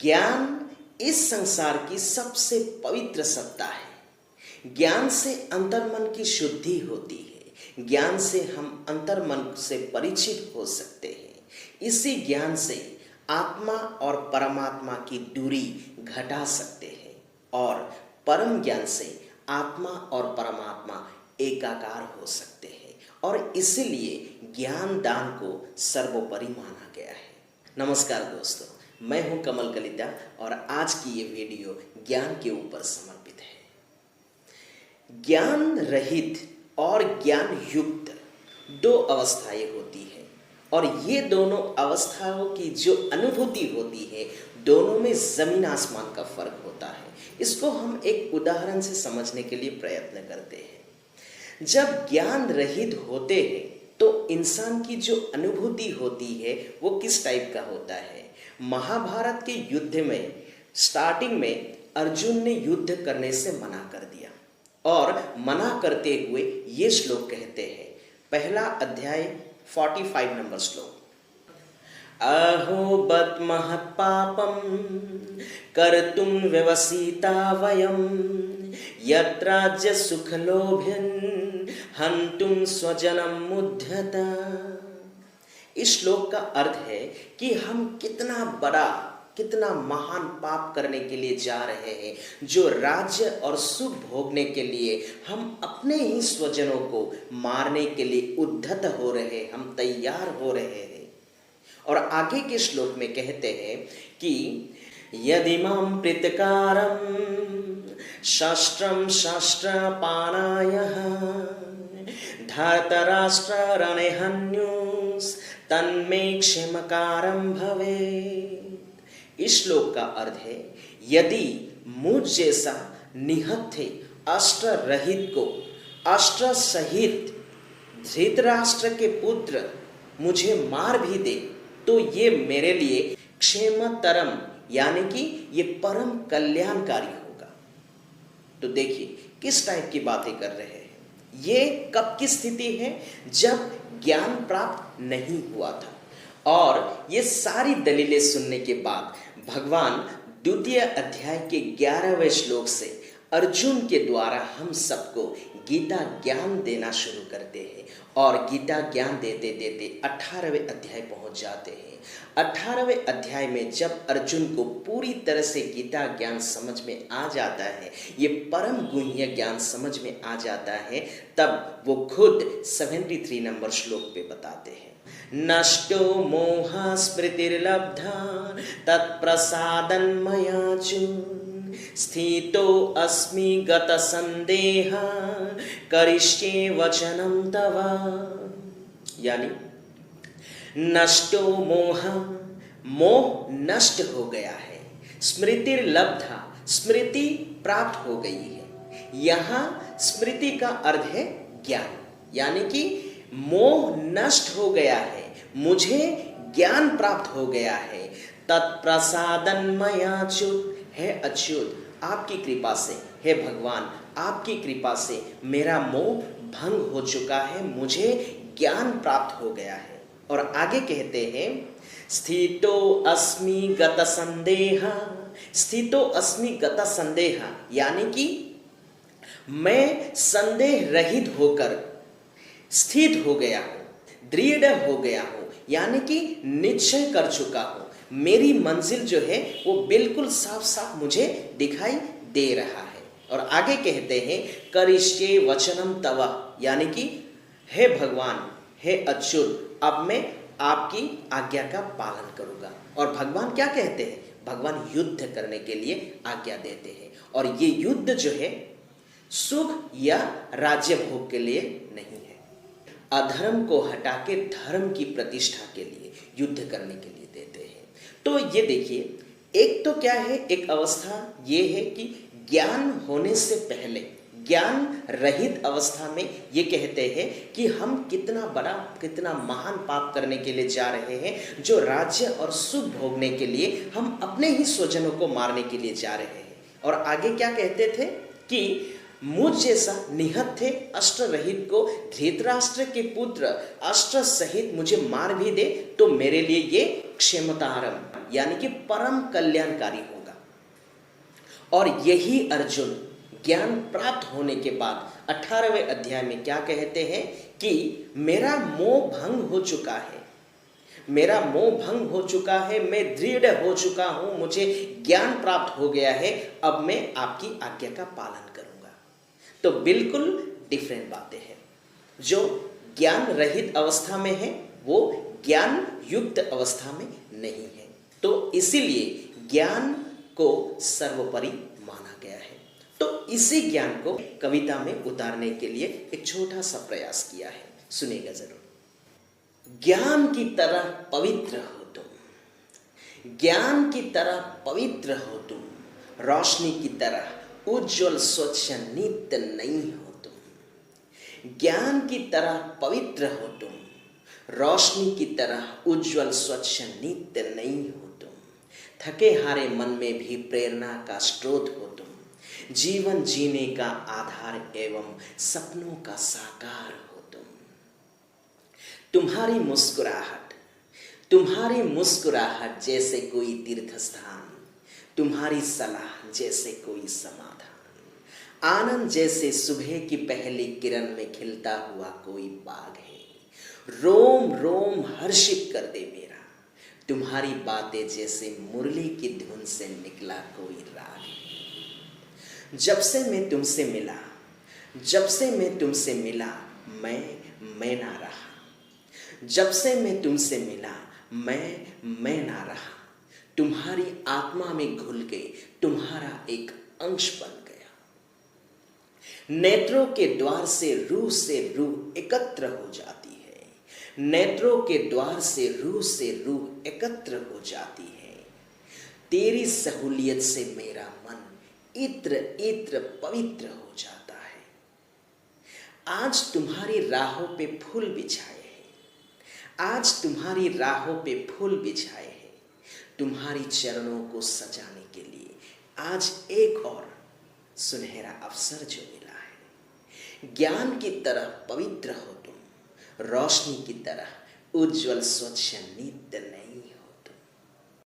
ज्ञान इस संसार की सबसे पवित्र सत्ता है। ज्ञान से अंतर्मन की शुद्धि होती है। ज्ञान से हम अंतर्मन से परिचित हो सकते हैं। इसी ज्ञान से आत्मा और परमात्मा की दूरी घटा सकते हैं और परम ज्ञान से आत्मा और परमात्मा एकाकार हो सकते हैं और इसीलिए ज्ञान दान को सर्वोपरि माना गया है। नमस्कार दोस्तों, मैं हूं कमल कलिता और आज की ये वीडियो ज्ञान के ऊपर समर्पित है। ज्ञान रहित और ज्ञान युक्त दो अवस्थाएं होती है और ये दोनों अवस्थाओं की जो अनुभूति होती है, दोनों में जमीन आसमान का फर्क होता है। इसको हम एक उदाहरण से समझने के लिए प्रयत्न करते हैं। जब ज्ञान रहित होते हैं तो इंसान की जो अनुभूति होती है वो किस टाइप का होता है। महाभारत के युद्ध में स्टार्टिंग में अर्जुन ने युद्ध करने से मना कर दिया और मना करते हुए ये श्लोक कहते हैं। पहला अध्याय 45 नंबर श्लोक। अहो बत महत् पापम कर्तुम व्यवसिता वयम यत्राज्य सुख लोभ्यन हंतुम स्वजनम मुध्यता। इस श्लोक का अर्थ है कि हम कितना महान पाप करने के लिए जा रहे हैं, जो राज्य और सुख भोगने के लिए हम अपने ही स्वजनों को मारने के लिए उद्धत हो रहे, हम तैयार हो रहे हैं। और आगे के श्लोक में कहते हैं कि यदि मां प्रीतकारम शस्त्रम शस्त्रपाणायः धर्तराष्ट्र रणेहन्युस् तन्मे क्षमकारम भवेत्। इस श्लोक का अर्थ है, यदि मुझ जैसा निहत्थे अस्त्र रहित को अस्त्र सहित धृतराष्ट्र के पुत्र मुझे मार भी दे तो ये मेरे लिए क्षेमतरम यानी कि ये परम कल्याणकारी होगा। तो देखिए किस टाइप की बातें कर रहे हैं। ये कब की स्थिति है? जब ज्ञान प्राप्त नहीं हुआ था। और ये सारी दलीलें सुनने के बाद भगवान द्वितीय अध्याय के 11वें श्लोक से अर्जुन के द्वारा हम सबको गीता ज्ञान देना शुरू करते हैं और गीता ज्ञान देते देते 18वें अध्याय पहुंच जाते हैं। 18वें अध्याय में जब अर्जुन को पूरी तरह से गीता ज्ञान समझ में आ जाता है, ये परम गुह्य ज्ञान समझ में आ जाता है, तब वो खुद 73 नंबर श्लोक पे बताते हैं। नष्टो मोह स्मृतिर्लब्धा तत्प्रसादन् मयार्जुन स्थितो अस्मि गत संदेह करिष्ये वचनम तव। यानी नष्टो मोह नष्ट हो गया है, स्मृतिर्लब्धा स्मृति प्राप्त हो गई है। यहाँ स्मृति का अर्थ है ज्ञान, यानी कि मोह नष्ट हो गया है, मुझे ज्ञान प्राप्त हो गया है। तत्प्रसादन् मयाच्युत है अच्युत, आपकी कृपा से, हे भगवान आपकी कृपा से मेरा मोह भंग हो चुका है, मुझे ज्ञान प्राप्त हो गया है। और आगे कहते हैं स्थितो अस्मि गत संदेह। स्थितो अस्मि गत संदेह यानी कि मैं संदेह रहित होकर स्थित हो गया हूँ, दृढ़ हो गया हूँ, यानी कि निश्चय कर चुका हूँ। मेरी मंजिल जो है वो बिल्कुल साफ साफ मुझे दिखाई दे रहा है। और आगे कहते हैं करिष्ये वचनम तव, यानी कि हे भगवान हे अच्युत, अब मैं आपकी आज्ञा का पालन करूंगा। और भगवान क्या कहते हैं? भगवान युद्ध करने के लिए आज्ञा देते हैं। और ये युद्ध जो है सुख या राज्य भोग के लिए नहीं है, अधर्म को हटा के धर्म की प्रतिष्ठा के लिए युद्ध करने के लिए देते हैं। तो ये देखिए, एक तो क्या है, एक अवस्था ये है कि ज्ञान होने से पहले ज्ञान रहित अवस्था में ये कहते हैं कि हम कितना महान पाप करने के लिए जा रहे हैं, जो राज्य और सुख भोगने के लिए हम अपने ही स्वजनों को मारने के लिए जा रहे हैं। और आगे क्या कहते थे कि मुझ जैसा निहत्थे अस्त्र रहित को धृतराष्ट्र के पुत्र अस्त्र सहित मुझे मार भी दे तो मेरे लिए ये क्षमतारम यानी कि परम कल्याणकारी होगा। और यही अर्जुन ज्ञान प्राप्त होने के बाद 18वें अध्याय में क्या कहते हैं कि मेरा मोह भंग हो चुका है, मेरा मोह भंग हो चुका है, मैं दृढ़ हो चुका हूं, मुझे ज्ञान प्राप्त हो गया है, अब मैं आपकी आज्ञा का पालन करूंगा। तो बिल्कुल डिफरेंट बातें हैं। जो ज्ञान रहित अवस्था में है वो ज्ञान युक्त अवस्था में नहीं है। तो इसीलिए ज्ञान को सर्वोपरि माना गया है। तो इसी ज्ञान को कविता में उतारने के लिए एक छोटा सा प्रयास किया है, सुनेगा जरूर। ज्ञान की तरह पवित्र हो तुम, ज्ञान की तरह पवित्र हो तुम, रोशनी की तरह उज्जवल स्वच्छ नित्य नहीं हो तुम। ज्ञान की तरह पवित्र हो तुम, रोशनी की तरह उज्जवल स्वच्छ नित्य नहीं हो तुम। थके हारे मन में भी प्रेरणा का स्रोत हो तुम, जीवन जीने का आधार एवं सपनों का साकार हो तुम। तुम्हारी मुस्कुराहट जैसे कोई तीर्थ स्थान, तुम्हारी सलाह जैसे कोई समाधान, आनंद जैसे सुबह की पहली किरण में खिलता हुआ कोई बाग है। रोम रोम हर्षित कर दे मेरा, तुम्हारी बातें जैसे मुरली की धुन से निकला कोई राग है। जब से मैं तुमसे मिला मैं ना रहा, जब से मैं तुमसे मिला मैं ना रहा, तुम्हारी आत्मा में घुल के तुम्हारा एक अंश बन गया। नेत्रों के द्वार से रूह एकत्र हो जाती है, नेत्रों के द्वार से रूह एकत्र हो जाती है। तेरी सहूलियत से मेरा मन इत्र पवित्र हो जाता है। आज तुम्हारी राहों पे फूल बिछाए हैं, आज तुम्हारी राहों पे फूल बिछाए हैं, तुम्हारी चरणों को सजाने के लिए आज एक और सुनहरा अवसर जो मिला है। ज्ञान की तरह पवित्र हो तुम, रोशनी की तरह उज्जवल स्वच्छ नित्य नहीं